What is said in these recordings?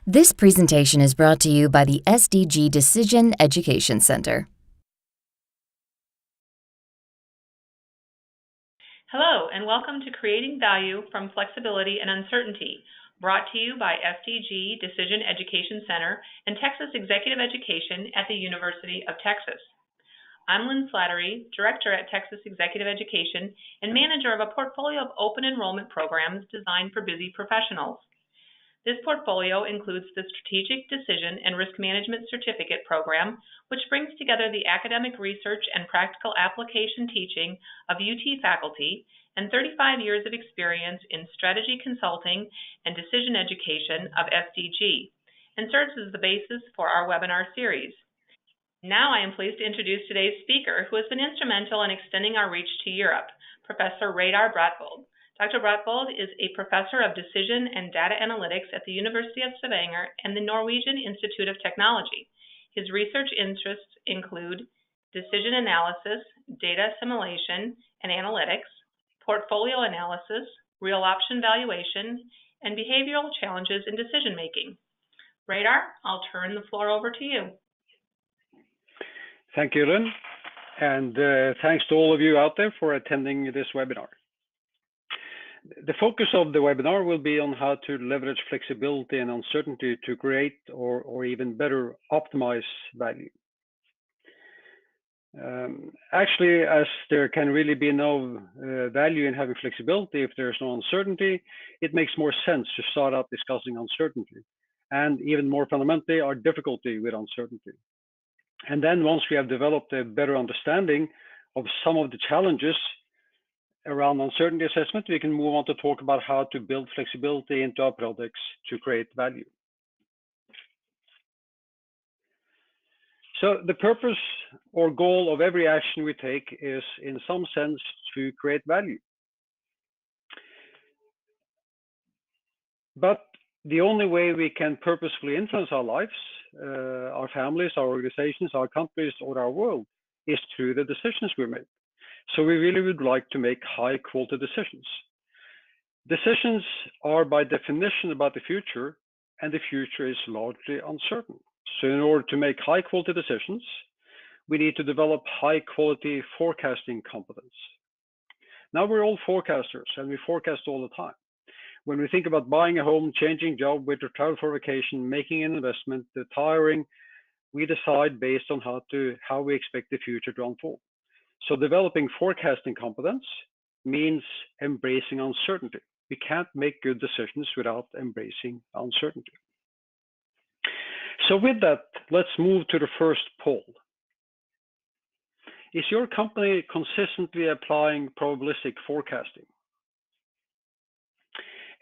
This presentation is brought to you by the SDG Decision Education Center. Hello, and welcome to Creating Value from Flexibility and Uncertainty, brought to you by SDG Decision Education Center and Texas Executive Education at the University of Texas. I'm Lynn Slattery, Director at Texas Executive Education and manager of a portfolio of open enrollment programs designed for busy professionals. This portfolio includes the Strategic Decision and Risk Management Certificate Program, which brings together the academic research and practical application teaching of UT faculty and 35 years of experience in strategy consulting and decision education of SDG, and serves as the basis for our webinar series. Now I am pleased to introduce today's speaker, who has been instrumental in extending our reach to Europe, Professor Reidar Bratvold. Dr. Bratvold is a professor of decision and data analytics at the University of Stavanger and the Norwegian Institute of Technology. His research interests include decision analysis, data assimilation and analytics, portfolio analysis, real option valuation, and behavioral challenges in decision making. Reidar, I'll turn the floor over to you. Thank you, Lynn, and thanks to all of you out there for attending this webinar. The focus of the webinar will be on how to leverage flexibility and uncertainty to create or even better optimize value. Actually, as there can really be no value in having flexibility if there's no uncertainty, it makes more sense to start out discussing uncertainty and even more fundamentally our difficulty with uncertainty. And then once we have developed a better understanding of some of the challenges around uncertainty assessment, we can move on to talk about how to build flexibility into our products to create value. So the purpose or goal of every action we take is, in some sense, to create value. But the only way we can purposefully influence our lives, our families, our organizations, our countries, or our world is through the decisions we make. So we really would like to make high quality decisions. Decisions are by definition about the future, and the future is largely uncertain. So in order to make high quality decisions, we need to develop high quality forecasting competence. Now we're all forecasters and we forecast all the time. When we think about buying a home, changing job, whether to travel for vacation, making an investment, retiring, we decide based on how we expect the future to unfold. So developing forecasting competence means embracing uncertainty. We can't make good decisions without embracing uncertainty. So with that, let's move to the first poll. Is your company consistently applying probabilistic forecasting?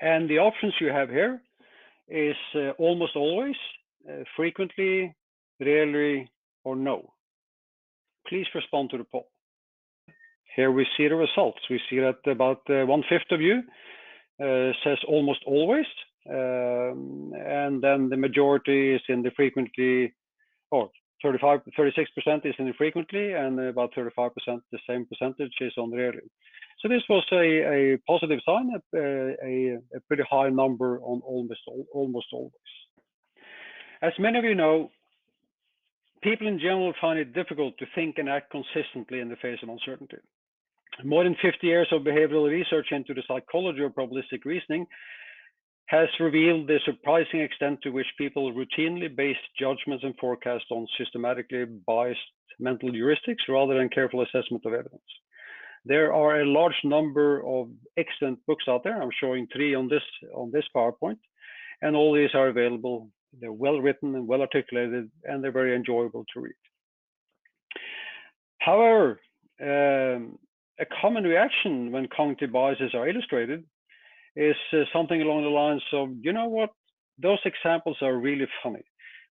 And the options you have here is almost always, frequently, rarely, or no. Please respond to the poll. Here we see the results. We see that about 1/5 of you says almost always, and then the majority is in the frequently, or 36% is in the frequently, and about 35%, the same percentage, is on rarely. So this was a positive sign, a pretty high number on almost always. As many of you know, people in general find it difficult to think and act consistently in the face of uncertainty. More than 50 years of behavioral research into the psychology of probabilistic reasoning has revealed the surprising extent to which people routinely base judgments and forecasts on systematically biased mental heuristics rather than careful assessment of evidence. There are a large number of excellent books out there. I'm showing 3 on this PowerPoint, and all these are available. They're well written and well articulated, and they're very enjoyable to read. However, a common reaction when cognitive biases are illustrated is something along the lines of, you know what, those examples are really funny,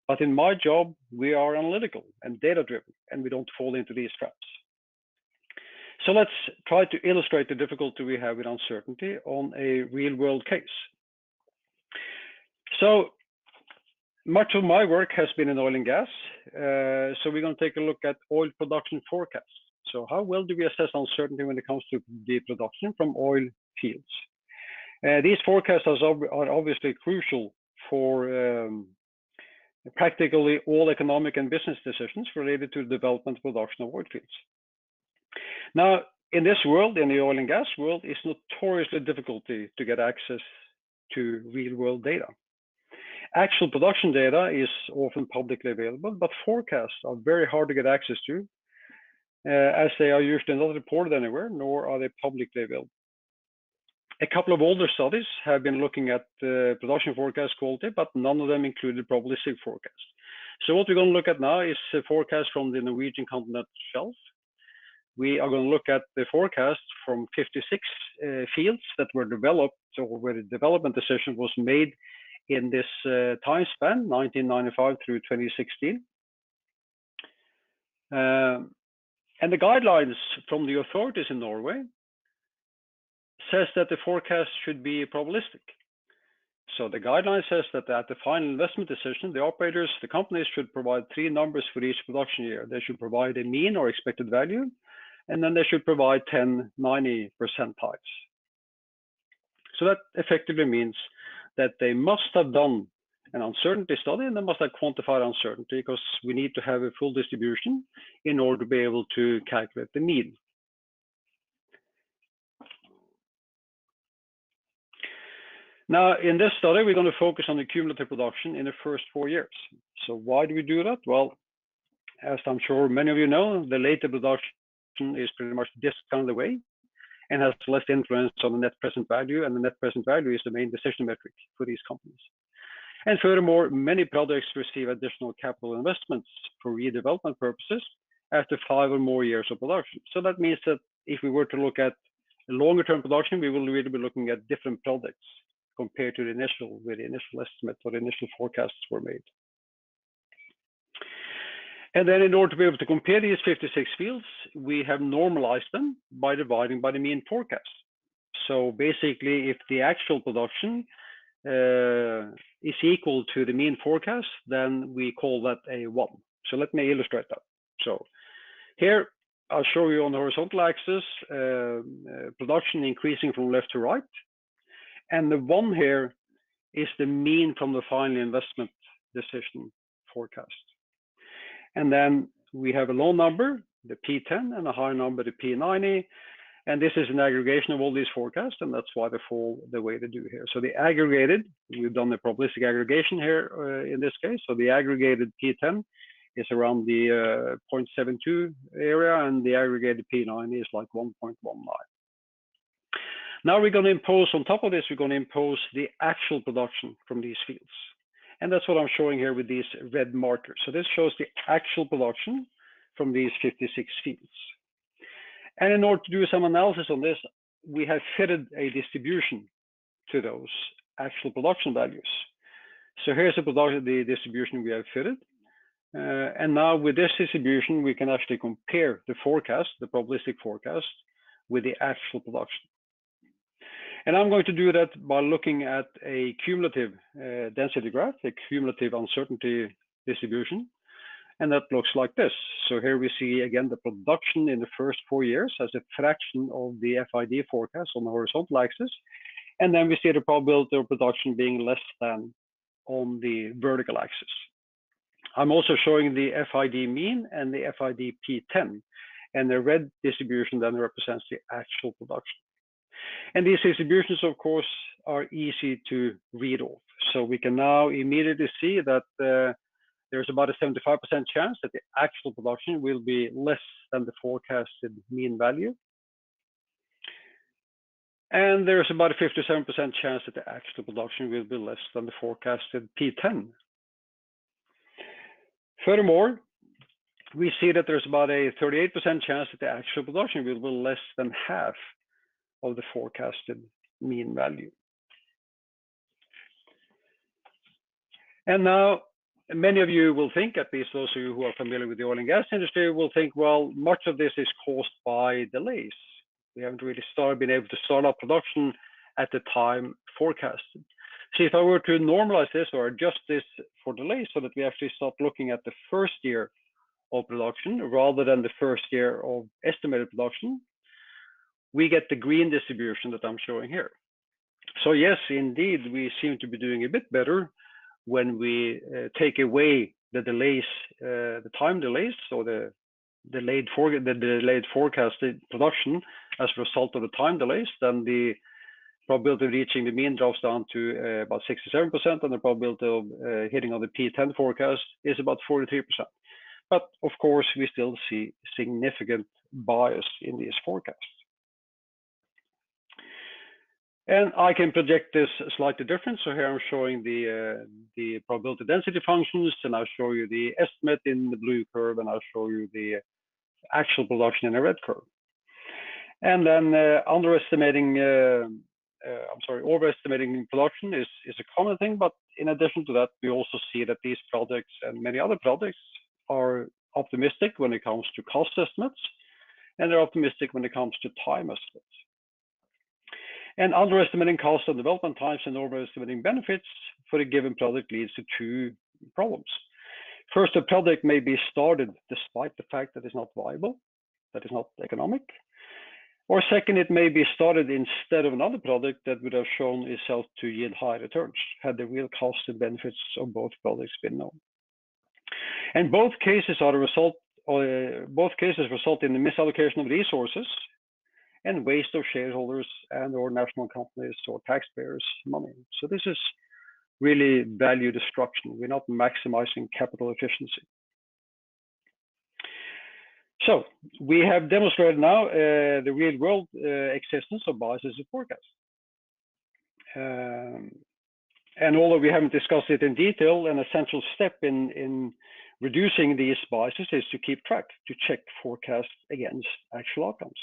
but in my job, we are analytical and data-driven, and we don't fall into these traps. So let's try to illustrate the difficulty we have with uncertainty on a real-world case. So much of my work has been in oil and gas, so we're going to take a look at oil production forecasts. So how well do we assess uncertainty when it comes to the production from oil fields? These forecasts are obviously crucial for practically all economic and business decisions related to the development and production of oil fields. Now, in this world, in the oil and gas world, it's notoriously difficult to get access to real-world data. Actual production data is often publicly available, but forecasts are very hard to get access to, as they are usually not reported anywhere, nor are they publicly available. A couple of older studies have been looking at production forecast quality, but none of them included probabilistic forecasts. So what we're going to look at now is a forecast from the Norwegian continental shelf. We are going to look at the forecast from 56 fields that were developed, or where the development decision was made in this time span, 1995 through 2016. And the guidelines from the authorities in Norway says that the forecast should be probabilistic. So the guideline says that at the final investment decision, the operators, the companies should provide 3 numbers for each production year. They should provide a mean or expected value, and then they should provide 10 90 percentiles. So that effectively means that they must have done an uncertainty study, and they must have quantified uncertainty, because we need to have a full distribution in order to be able to calculate the mean. Now, in this study, we're going to focus on the cumulative production in the first 4 years. So why do we do that? Well, as I'm sure many of you know, the later production is pretty much discounted away and has less influence on the net present value, and the net present value is the main decision metric for these companies. And furthermore, many projects receive additional capital investments for redevelopment purposes after 5 or more years of production. So that means that if we were to look at longer term production, we will really be looking at different projects compared to the initial, where the initial estimate or the initial forecasts were made. And then in order to be able to compare these 56 fields, we have normalized them by dividing by the mean forecast. So basically, if the actual production is equal to the mean forecast, then we call that a 1. So let me illustrate that. So here, I'll show you on the horizontal axis, production increasing from left to right. And the 1 here is the mean from the final investment decision forecast. And then we have a low number, the P10, and a high number, the P90. And this is an aggregation of all these forecasts, and that's why they fall the way they do here. So the aggregated, we've done the probabilistic aggregation here in this case. So the aggregated P10 is around the 0.72 area, and the aggregated P90 is like 1.19. Now we're going to impose, on top of this, we're going to impose the actual production from these fields. And that's what I'm showing here with these red markers. So this shows the actual production from these 56 fields. And in order to do some analysis on this, we have fitted a distribution to those actual production values. So here's the distribution we have fitted. And now with this distribution, we can actually compare the forecast, the probabilistic forecast, with the actual production. And I'm going to do that by looking at a cumulative density graph, a cumulative uncertainty distribution. And that looks like this. So here we see again the production in the first 4 years as a fraction of the FID forecast on the horizontal axis. And then we see the probability of production being less than on the vertical axis. I'm also showing the FID mean and the FID P10. And the red distribution then represents the actual production. And these distributions, of course, are easy to read off. So we can now immediately see that there's about a 75% chance that the actual production will be less than the forecasted mean value. And there's about a 57% chance that the actual production will be less than the forecasted P10. Furthermore, we see that there's about a 38% chance that the actual production will be less than half of the forecasted mean value. And now, many of you will think, at least those of you who are familiar with the oil and gas industry, will think, well, much of this is caused by delays. We haven't really been able to start up production at the time forecasted. So if I were to normalize this or adjust this for delays so that we actually start looking at the first year of production rather than the first year of estimated production, we get the green distribution that I'm showing here. So yes, indeed, we seem to be doing a bit better when we take away the delays, the time delays, or the delayed forecasted production as a result of the time delays, then the probability of reaching the mean drops down to about 67%, and the probability of hitting on the P10 forecast is about 43%. But of course, we still see significant bias in these forecasts. And I can project this slightly different. So here I'm showing the probability density functions, and I'll show you the estimate in the blue curve, and I'll show you the actual production in a red curve. And then overestimating production is a common thing, but in addition to that, we also see that these projects and many other projects are optimistic when it comes to cost estimates, and they're optimistic when it comes to time estimates. And underestimating cost and development times and overestimating benefits for a given project leads to two problems. First, a project may be started despite the fact that it's not viable, that it's not economic. Or second, it may be started instead of another project that would have shown itself to yield high returns had the real cost and benefits of both projects been known. And both cases are result in the misallocation of resources and waste of shareholders and or national companies or taxpayers' money. So this is really value destruction. We're not maximizing capital efficiency. So we have demonstrated now the real world existence of biases in forecast. And although we haven't discussed it in detail, an essential step in reducing these biases is to keep track, to check forecasts against actual outcomes.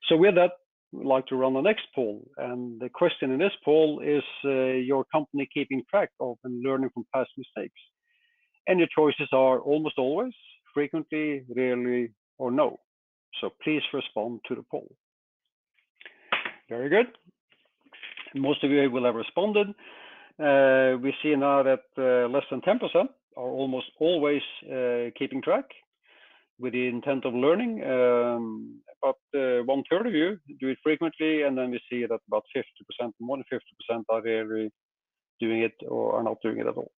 So with that, we'd like to run the next poll. And the question in this poll is your company keeping track of and learning from past mistakes? And your choices are almost always, frequently, rarely, or no. So please respond to the poll. Very good. Most of you will have responded. We see now that less than 10% are almost always keeping track with the intent of learning. But 1/3 of you do it frequently, and then we see that about 50%, more than 50% are rarely doing it or are not doing it at all.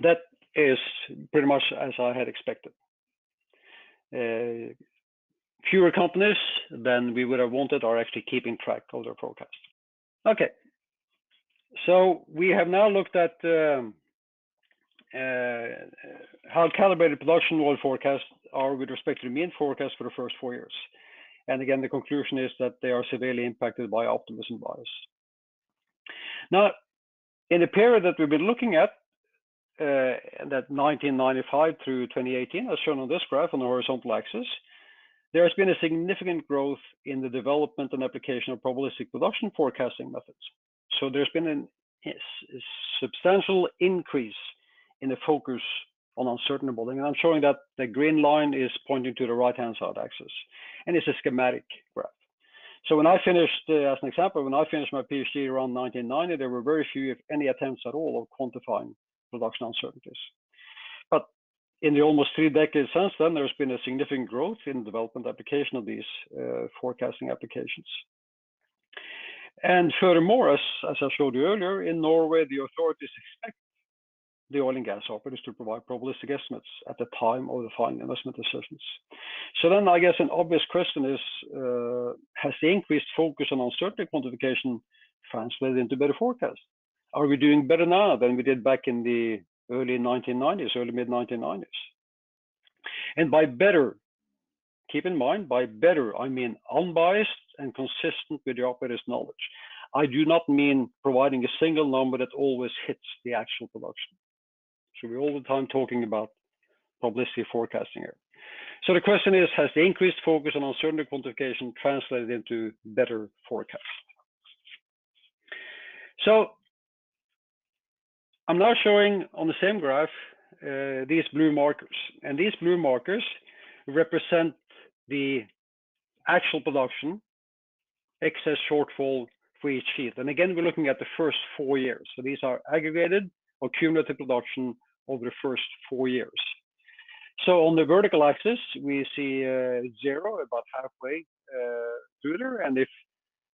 That is pretty much as I had expected. Fewer companies than we would have wanted are actually keeping track of their forecast. Okay, so we have now looked at how calibrated production oil forecasts are with respect to the mean forecast for the first 4 years. And again, the conclusion is that they are severely impacted by optimism bias. Now, in the period that we've been looking at, that 1995 through 2018, as shown on this graph on the horizontal axis, there has been a significant growth in the development and application of probabilistic production forecasting methods. So there's been a substantial increase in the focus on uncertainty modeling. And I'm showing that the green line is pointing to the right-hand side axis, and it's a schematic graph. So when I finished, as an example, when I finished my PhD around 1990, there were very few, if any, attempts at all of quantifying production uncertainties. But in the almost 3 decades since then, there's been a significant growth in development application of these forecasting applications. And furthermore, as I showed you earlier, in Norway, the authorities expect the oil and gas operators to provide probabilistic estimates at the time of the final investment decisions. So then I guess an obvious question is, has the increased focus on uncertainty quantification translated into better forecasts? Are we doing better now than we did back in the early 1990s, early mid-1990s? And by better, keep in mind, by better, I mean unbiased and consistent with the operator's knowledge. I do not mean providing a single number that always hits the actual production. So we're all the time talking about probabilistic forecasting here. So the question is, has the increased focus on uncertainty quantification translated into better forecasts? So I'm now showing on the same graph these blue markers. And these blue markers represent the actual production, excess shortfall for each field. And again, we're looking at the first 4 years. So these are aggregated or cumulative production over the first 4 years. So on the vertical axis, we see 0 about halfway through there. And if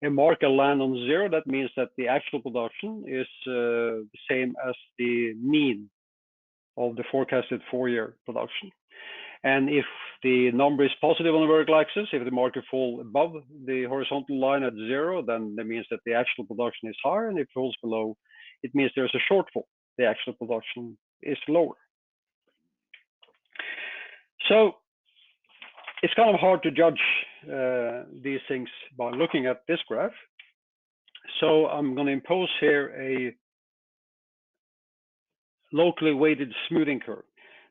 mark a land on 0, that means that the actual production is the same as the mean of the forecasted 4-year production. And if the number is positive on the vertical axis, if the marker falls above the horizontal line at 0, then that means that the actual production is higher, and if it falls below, it means there's a shortfall. The actual production is lower. So it's kind of hard to judge these things by looking at this graph. So I'm going to impose here a locally weighted smoothing curve.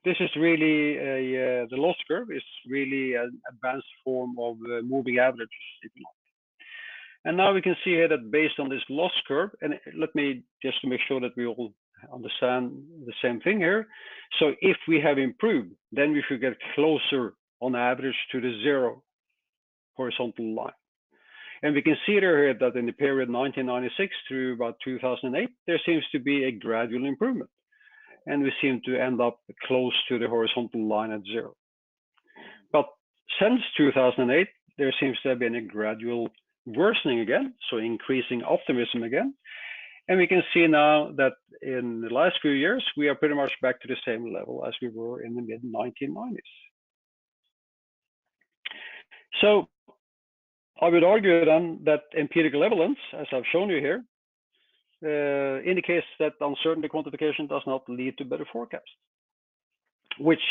This is really the loss curve is really an advanced form of moving averages, if you like. And now we can see here that based on this loss curve, and let me just to make sure that we all understand the same thing here. So if we have improved, then we should get closer on average to the 0 horizontal line. And we can see here that in the period 1996 through about 2008, there seems to be a gradual improvement. And we seem to end up close to the horizontal line at 0. But since 2008, there seems to have been a gradual worsening again, so increasing optimism again. And we can see now that in the last few years, we are pretty much back to the same level as we were in the mid-1990s. So I would argue then that empirical evidence, as I've shown you here, indicates that uncertainty quantification does not lead to better forecasts, which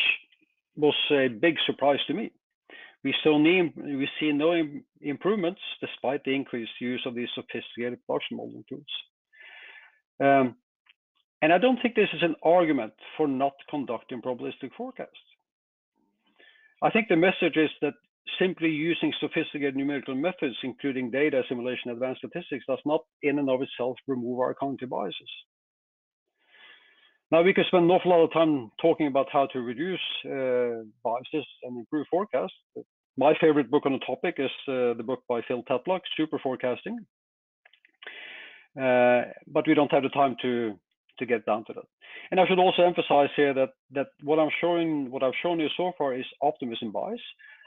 was a big surprise to me. We see no improvements despite the increased use of these sophisticated production modeling tools. And I don't think this is an argument for not conducting probabilistic forecasts. I think the message is that simply using sophisticated numerical methods, including data simulation, advanced statistics, does not in and of itself remove our cognitive biases. Now, we could spend an awful lot of time talking about how to reduce biases and improve forecasts. My favorite book on the topic is the book by Phil Tetlock, Super Forecasting. But we don't have the time to get down to that. And I should also emphasize here that what I've shown you so far is optimism bias.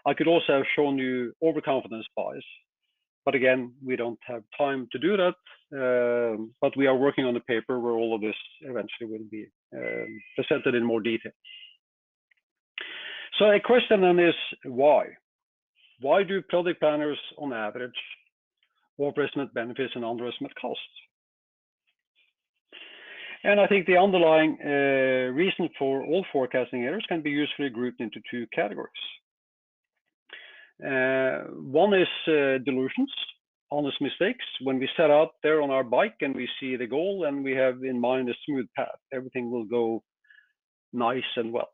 I could also have shown you overconfidence bias, but again, we don't have time to do that. But we are working on a paper where all of this eventually will be presented in more detail. So a question then is why? Why do project planners on average overestimate benefits and underestimate costs? And I think the underlying reason for all forecasting errors can be usefully grouped into 2 categories. One is delusions, honest mistakes. When we set out there on our bike and we see the goal and we have in mind a smooth path, everything will go nice and well.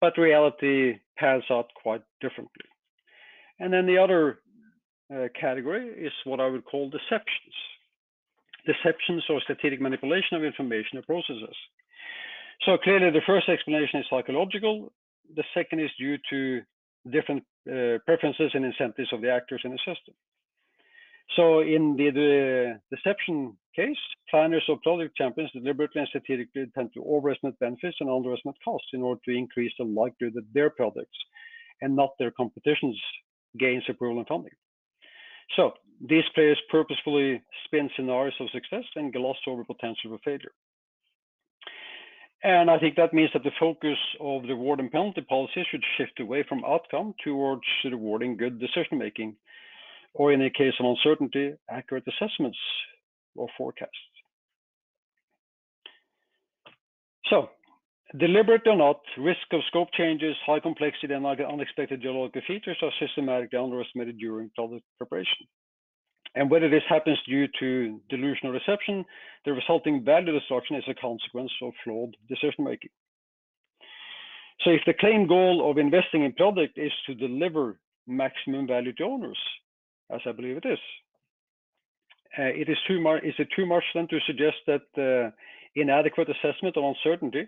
But reality pans out quite differently. And then the other category is what I would call deceptions. Deceptions or strategic manipulation of information or processes. So clearly the first explanation is psychological. The second is due to different preferences and incentives of the actors in the system. So in the deception case, planners or project champions deliberately and strategically tend to overestimate benefits and underestimate costs in order to increase the likelihood that their products and not their competition's gains approval and funding. So these players purposefully spin scenarios of success and gloss over potential for failure. And I think that means that the focus of the reward and penalty policy should shift away from outcome towards rewarding good decision making, or in a case of uncertainty, accurate assessments or forecasts. So, deliberate or not, risk of scope changes, high complexity, and unexpected geological features are systematically underestimated during project preparation. And whether this happens due to delusion or deception, the resulting value destruction is a consequence of flawed decision making. So if the claimed goal of investing in project is to deliver maximum value to owners, as I believe it is it too much then to suggest that inadequate assessment of uncertainty,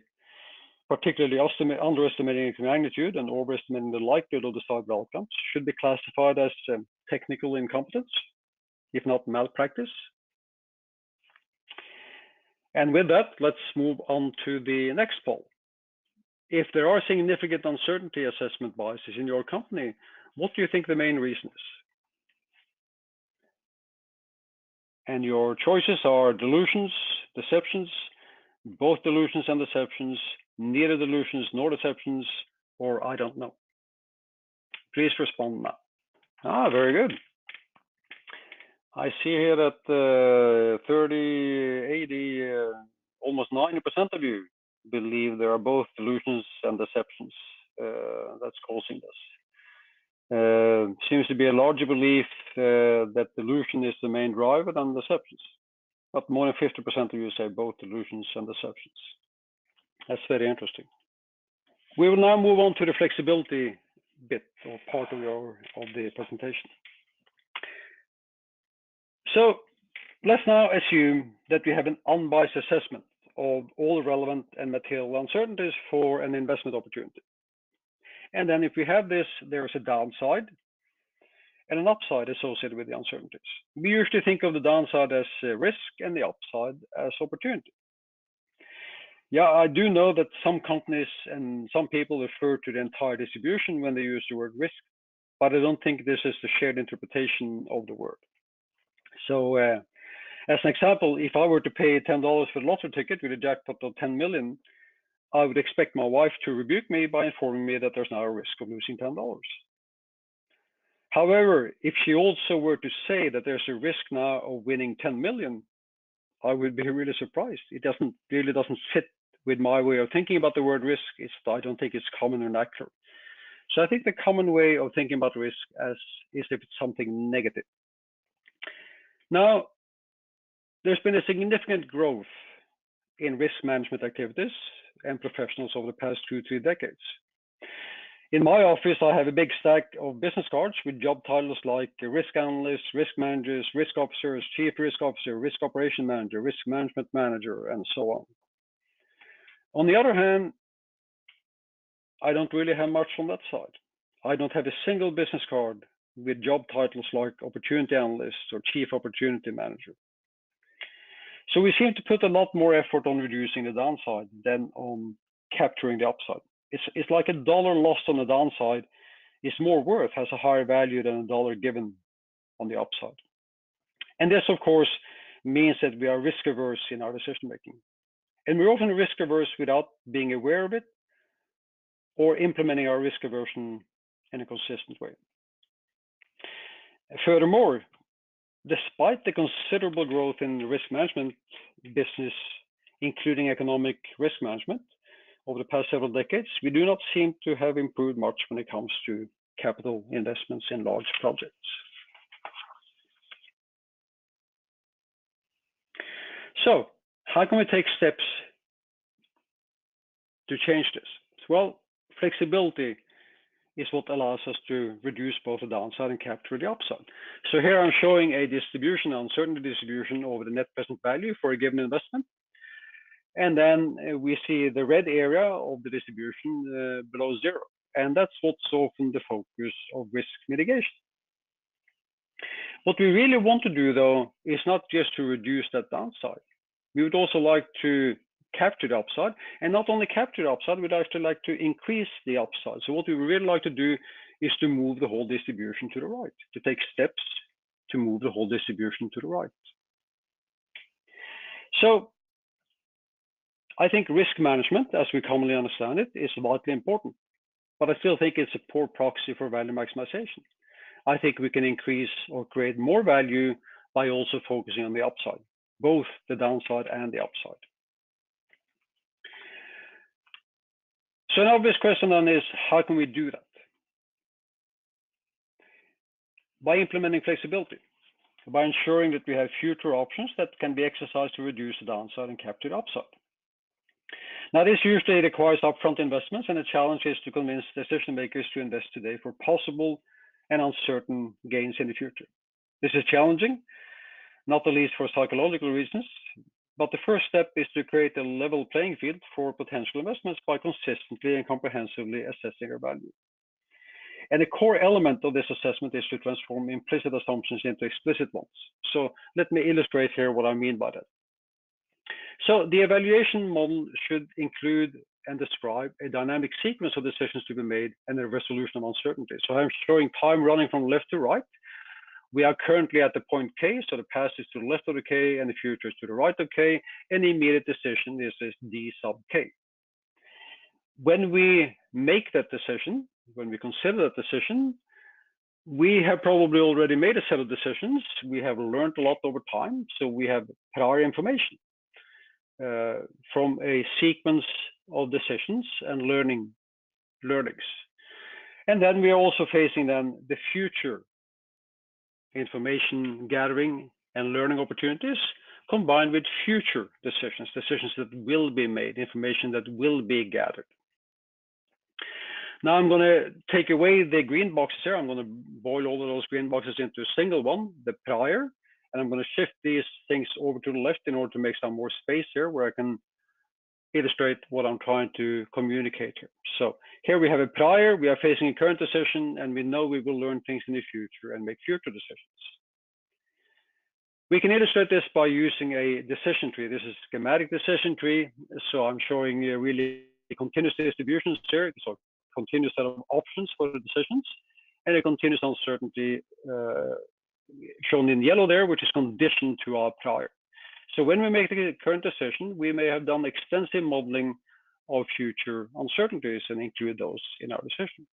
particularly underestimating its magnitude and overestimating the likelihood of desired outcomes, should be classified as technical incompetence, if not malpractice? And with that, let's move on to the next poll. If there are significant uncertainty assessment biases in your company, what do you think the main reason is? And your choices are delusions, deceptions, both delusions and deceptions, neither delusions nor deceptions, or I don't know. Please respond now. Ah, very good. I see here that 30, 80, almost 90% of you believe there are both delusions and deceptions that's causing this. Seems to be a larger belief that delusion is the main driver than deceptions. But more than 50% of you say both delusions and deceptions. That's very interesting. We will now move on to the flexibility bit or part of the presentation. So let's now assume that we have an unbiased assessment of all relevant and material uncertainties for an investment opportunity. And then if we have this, there is a downside and an upside associated with the uncertainties. We usually think of the downside as risk and the upside as opportunity. Yeah, I do know that some companies and some people refer to the entire distribution when they use the word risk, but I don't think this is the shared interpretation of the word. So as an example, if I were to pay $10 for the lottery ticket with a jackpot of 10 million, I would expect my wife to rebuke me by informing me that there's now a risk of losing $10. However, if she also were to say that there's a risk now of winning 10 million, I would be really surprised. It really doesn't fit with my way of thinking about the word risk. I don't think it's common or natural. So I think the common way of thinking about risk is if it's something negative. Now, there's been a significant growth in risk management activities and professionals over the past 2-3 decades. In my office, I have a big stack of business cards with job titles like risk analyst, risk managers, risk officers, chief risk officer, risk operation manager, risk management manager, and so on. On the other hand, I don't really have much on that side. I don't have a single business card with job titles like opportunity analyst or chief opportunity manager. So we seem to put a lot more effort on reducing the downside than on capturing the upside. It's like $1 lost on the downside is more worth, has a higher value than $1 given on the upside. And this, of course, means that we are risk averse in our decision making. And we're often risk averse without being aware of it or implementing our risk aversion in a consistent way. Furthermore, despite the considerable growth in the risk management business, including economic risk management, over the past several decades, we do not seem to have improved much when it comes to capital investments in large projects. So, how can we take steps to change this? Well, flexibility is what allows us to reduce both the downside and capture the upside. So here I'm showing a distribution, uncertainty distribution over the net present value for a given investment. And then we see the red area of the distribution below zero. And that's what's often the focus of risk mitigation. What we really want to do, though, is not just to reduce that downside. We would also like to capture the upside, and not only capture the upside, we'd actually like to increase the upside. So what we really like to do is to move the whole distribution to the right, to take steps to move the whole distribution to the right. So I think risk management, as we commonly understand it, is vitally important, but I still think it's a poor proxy for value maximization. I think we can increase or create more value by also focusing on the upside, both the downside and the upside. So an obvious question then is, how can we do that? By implementing flexibility, by ensuring that we have future options that can be exercised to reduce the downside and capture the upside. Now, this usually requires upfront investments, and the challenge is to convince decision makers to invest today for possible and uncertain gains in the future. This is challenging, not the least for psychological reasons, but the first step is to create a level playing field for potential investments by consistently and comprehensively assessing their value. And a core element of this assessment is to transform implicit assumptions into explicit ones. So let me illustrate here what I mean by that. So the evaluation model should include and describe a dynamic sequence of decisions to be made and a resolution of uncertainty. So I'm showing time running from left to right, We are currently at the point K, so the past is to the left of the K and the future is to the right of K, and the immediate decision is D sub K. When we make that decision, when we consider that decision, we have probably already made a set of decisions. We have learned a lot over time, so we have prior information from a sequence of decisions and learnings. And then we are also facing then the future information gathering and learning opportunities combined with future decisions, decisions that will be made, information that will be gathered. Now I'm going to take away the green boxes here. I'm going to boil all of those green boxes into a single one, the prior, and I'm going to shift these things over to the left in order to make some more space here where I can illustrate what I'm trying to communicate here. So here we have a prior, we are facing a current decision, and we know we will learn things in the future and make future decisions. We can illustrate this by using a decision tree. This is a schematic decision tree. So I'm showing really continuous distributions here. So continuous set of options for the decisions, and a continuous uncertainty shown in yellow there, which is conditioned to our prior. So when we make the current decision, we may have done extensive modeling of future uncertainties and include those in our decision.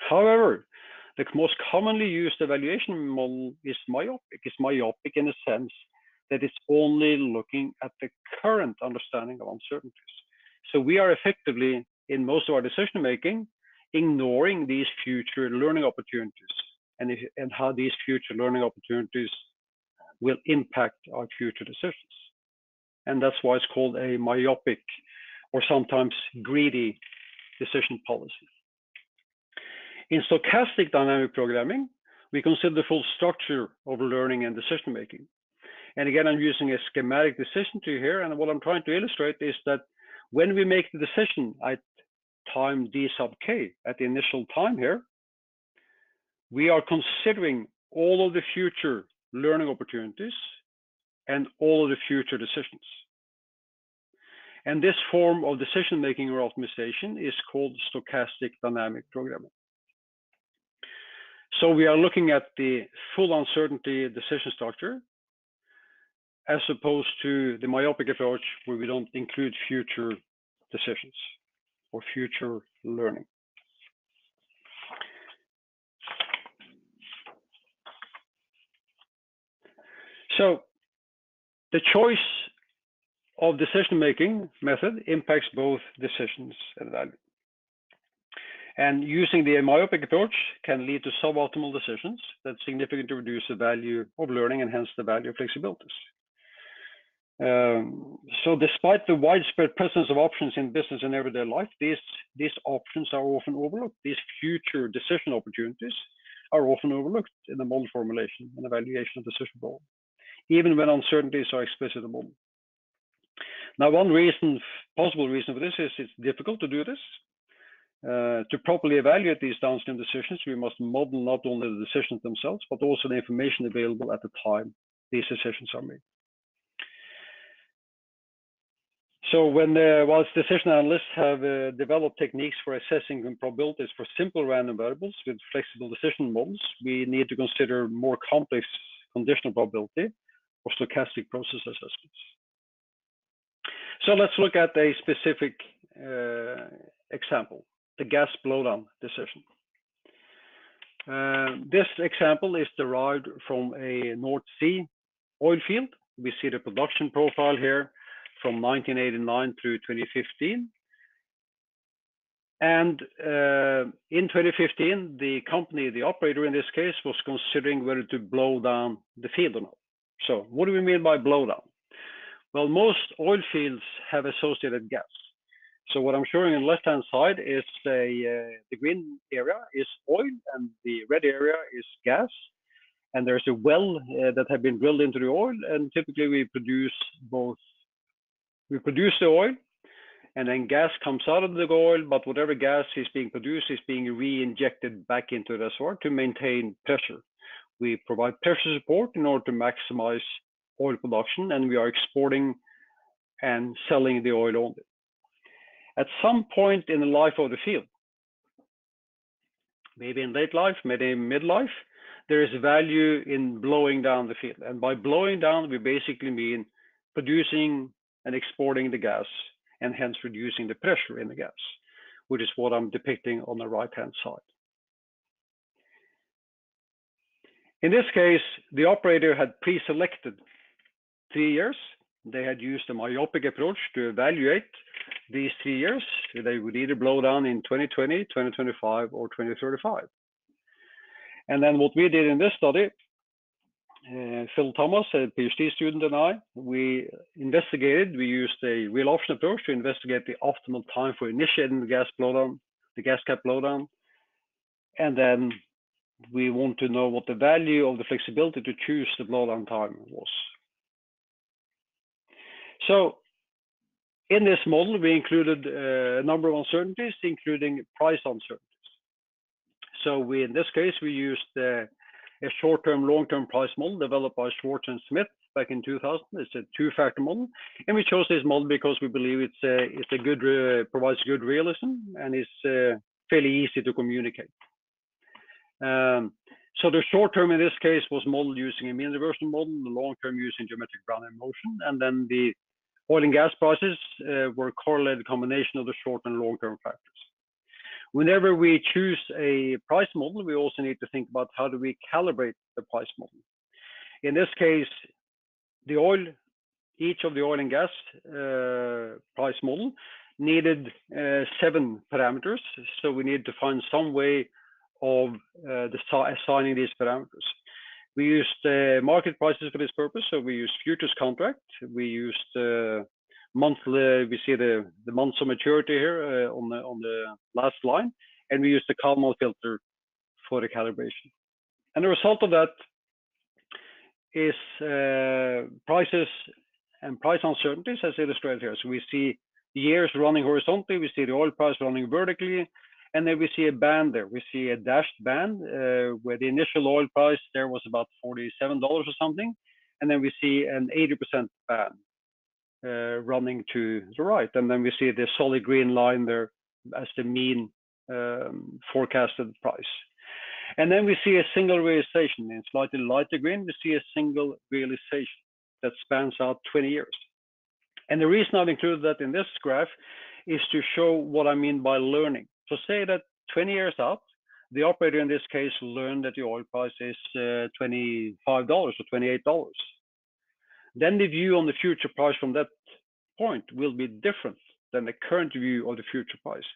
However, the most commonly used evaluation model is myopic. It's myopic in the sense that it's only looking at the current understanding of uncertainties. So we are effectively, in most of our decision making, ignoring these future learning opportunities and how these future learning opportunities will impact our future decisions. And that's why it's called a myopic or sometimes greedy decision policy. In stochastic dynamic programming, we consider the full structure of learning and decision making. And again, I'm using a schematic decision tree here. And what I'm trying to illustrate is that when we make the decision at time D sub K, at the initial time here, we are considering all of the future learning opportunities and all of the future decisions. And this form of decision making or optimization is called stochastic dynamic programming. So we are looking at the full uncertainty decision structure as opposed to the myopic approach where we don't include future decisions or future learning. So the choice of decision-making method impacts both decisions and value. And using the myopic approach can lead to suboptimal decisions that significantly reduce the value of learning and hence the value of flexibilities. So despite the widespread presence of options in business and everyday life, these options are often overlooked. These future decision opportunities are often overlooked in the model formulation and evaluation of decision problem, even when uncertainties are explicit in the model. Now, one possible reason for this is it's difficult to do this. To properly evaluate these downstream decisions, we must model not only the decisions themselves, but also the information available at the time these decisions are made. So whilst decision analysts have developed techniques for assessing probabilities for simple random variables with flexible decision models, we need to consider more complex conditional probability or stochastic process assessments. So let's look at a specific example, the gas blowdown decision. This example is derived from a North Sea oil field. We see the production profile here from 1989 through 2015. And in 2015, the company, the operator in this case, was considering whether to blow down the field or not. So what do we mean by blowdown? Well, most oil fields have associated gas. So what I'm showing on the left-hand side is the green area is oil and the red area is gas. And there's a well that have been drilled into the oil, and typically we produce both. We produce the oil, and then gas comes out of the oil, but whatever gas is being produced is being re-injected back into the reservoir to maintain pressure. We provide pressure support in order to maximize oil production, and we are exporting and selling the oil only. At some point in the life of the field, maybe in late life, maybe in midlife, there is value in blowing down the field. And by blowing down, we basically mean producing and exporting the gas, and hence reducing the pressure in the gas, which is what I'm depicting on the right-hand side. In this case, the operator had pre-selected 3 years. They had used a myopic approach to evaluate these 3 years. They would either blow down in 2020, 2025, or 2035. And then what we did in this study, Phil Thomas, a PhD student, and I, we investigated, we used a real option approach to investigate the optimal time for initiating the gas blowdown, the gas cap blowdown. And then we want to know what the value of the flexibility to choose the blowdown time was. So in this model, we included a number of uncertainties, including price uncertainties. So we, in this case, we used a short-term, long-term price model developed by Schwartz and Smith back in 2000. It's a two-factor model, and we chose this model because we believe it's a good provides good realism and is fairly easy to communicate. So the short-term in this case was modeled using a mean reversion model, the long-term using geometric Brownian motion, and then the oil and gas prices were a correlated combination of the short and long-term factors. Whenever we choose a price model, we also need to think about how do we calibrate the price model. In this case, each of the oil and gas price model needed 7 parameters. So we need to find some way of assigning these parameters. We used market prices for this purpose. So we used futures contract. We used monthly, we see the months of maturity here on the last line, and we use the Kalman filter for the calibration. And the result of that is prices and price uncertainties as illustrated here. So we see years running horizontally, we see the oil price running vertically, and then we see a band there. We see a dashed band where the initial oil price there was about $47 or something, and then we see an 80% band running to the right, and then we see the solid green line there as the mean forecasted price. And then we see a single realization in slightly lighter green. We see a single realization that spans out 20 years. And the reason I've included that in this graph is to show what I mean by learning. So say that 20 years out, the operator in this case learned that the oil price is $25 or $28. Then the view on the future price from that point will be different than the current view of the future price.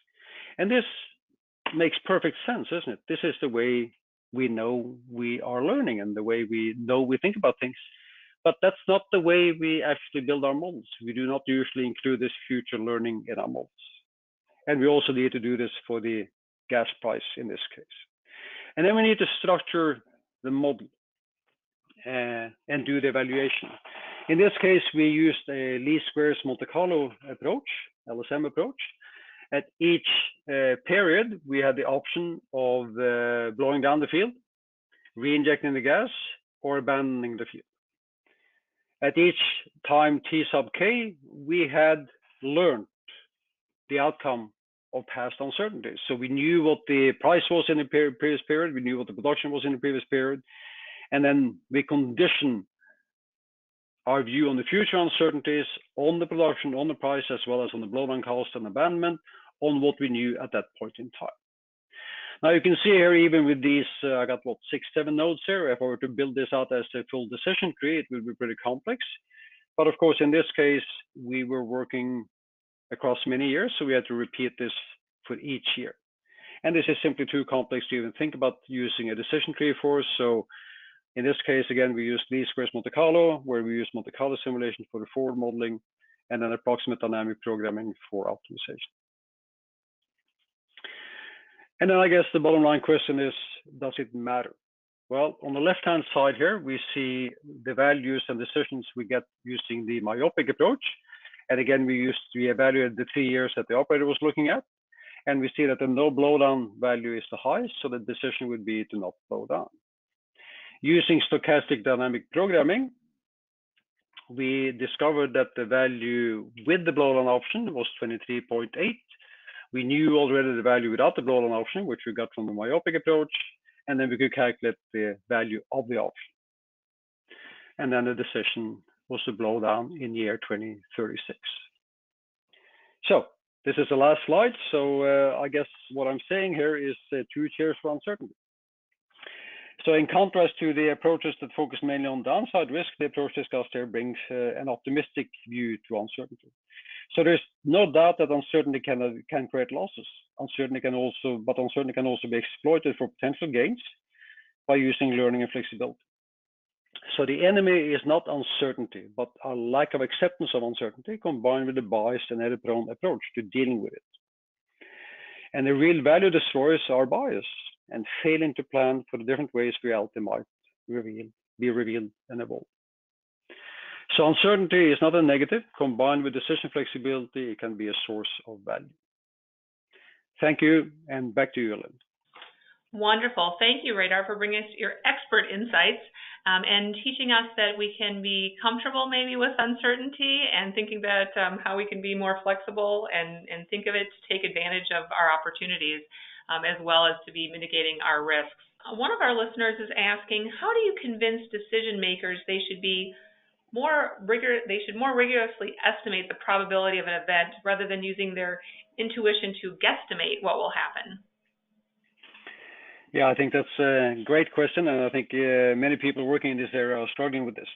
And this makes perfect sense, isn't it? This is the way we know we are learning and the way we know we think about things. But that's not the way we actually build our models. We do not usually include this future learning in our models. And we also need to do this for the gas price in this case. And then we need to structure the model and do the evaluation. In this case, we used a least squares Monte Carlo approach, LSM approach. At each period, we had the option of blowing down the field, re-injecting the gas, or abandoning the field. At each time T sub K, we had learned the outcome of past uncertainties. So we knew what the price was in the previous period, we knew what the production was in the previous period, and then we conditioned our view on the future uncertainties, on the production, on the price, as well as on the blowdown cost and abandonment, on what we knew at that point in time. Now you can see here, even with these, I got what, 6, 7 nodes here. If I were to build this out as a full decision tree, it would be pretty complex. But of course, in this case, we were working across many years, so we had to repeat this for each year. And this is simply too complex to even think about using a decision tree for. So in this case, again, we used least squares Monte Carlo, where we used Monte Carlo simulation for the forward modeling, and then approximate dynamic programming for optimization. And then I guess the bottom line question is, does it matter? Well, on the left-hand side here, we see the values and decisions we get using the myopic approach. And again, we evaluated the 3 years that the operator was looking at. And we see that the no blowdown value is the highest, so the decision would be to not blow down. Using stochastic dynamic programming, we discovered that the value with the blowdown option was 23.8. We knew already the value without the blowdown option, which we got from the myopic approach. and then we could calculate the value of the option. And then the decision was to blow down in year 2036. So this is the last slide. So I guess what I'm saying here is 2 cheers for uncertainty. So in contrast to the approaches that focus mainly on downside risk, the approach discussed here brings an optimistic view to uncertainty. So there's no doubt that uncertainty can create losses. Uncertainty can also be exploited for potential gains by using learning and flexibility. So the enemy is not uncertainty, but a lack of acceptance of uncertainty combined with a biased and error-prone approach to dealing with it. And the real value destroyers are bias and failing to plan for the different ways reality might be revealed and evolve. So uncertainty is not a negative. Combined with decision flexibility, it can be a source of value. Thank you, and back to you, Ellen. Wonderful. Thank you, Reidar, for bringing us your expert insights and teaching us that we can be comfortable maybe with uncertainty and thinking about how we can be more flexible and think of it to take advantage of our opportunities as well as to be mitigating our risks. One of our listeners is asking, how do you convince decision makers they should more rigorously estimate the probability of an event rather than using their intuition to guesstimate what will happen? Yeah, I think that's a great question, and I think many people working in this area are struggling with this.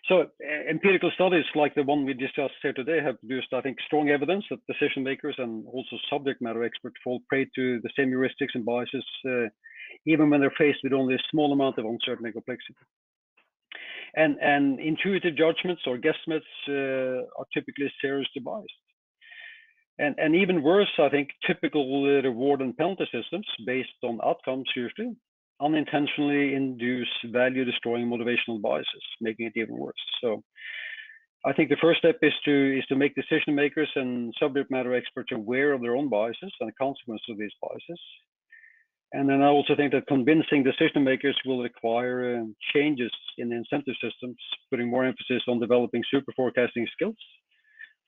So empirical studies like the one we discussed here today have produced, I think, strong evidence that decision makers and also subject matter experts fall prey to the same heuristics and biases, even when they're faced with only a small amount of uncertainty and complexity. And intuitive judgments or guesstimates are typically seriously biased. And even worse, I think, typical reward and penalty systems based on outcomes usually unintentionally induce value-destroying motivational biases, making it even worse. So I think the first step is to make decision makers and subject matter experts aware of their own biases and the consequences of these biases. And then I also think that convincing decision makers will require changes in the incentive systems, putting more emphasis on developing super forecasting skills,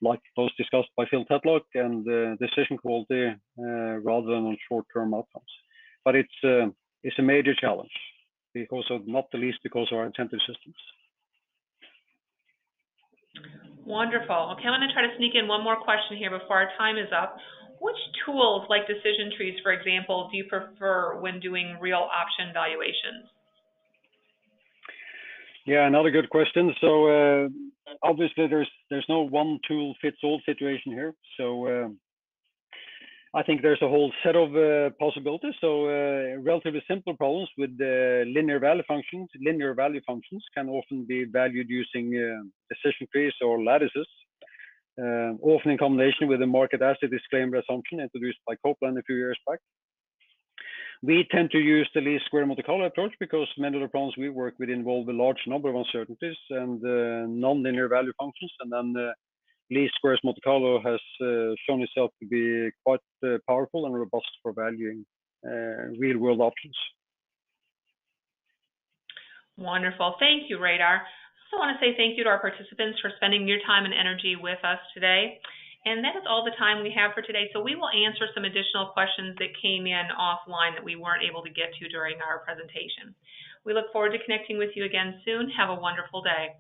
like those discussed by Phil Tetlock, and decision quality rather than on short-term outcomes. But it's a major challenge, because of, not the least because of our incentive systems. Wonderful. Okay, I'm going to try to sneak in one more question here before our time is up. Which tools, like decision trees, for example, do you prefer when doing real option valuations? Yeah, another good question. So obviously there's no one tool fits all situation here. So I think there's a whole set of possibilities. So relatively simple problems with linear value functions can often be valued using decision trees or lattices, often in combination with a market asset disclaimer assumption introduced by Copeland a few years back. We tend to use the least square Monte Carlo approach because many of the problems we work with involve a large number of uncertainties and non-linear value functions. And then least squares Monte Carlo has shown itself to be quite powerful and robust for valuing real-world options. Wonderful. Thank you, Reidar. I also want to say thank you to our participants for spending your time and energy with us today. And that is all the time we have for today. So we will answer some additional questions that came in offline that we weren't able to get to during our presentation. We look forward to connecting with you again soon. Have a wonderful day.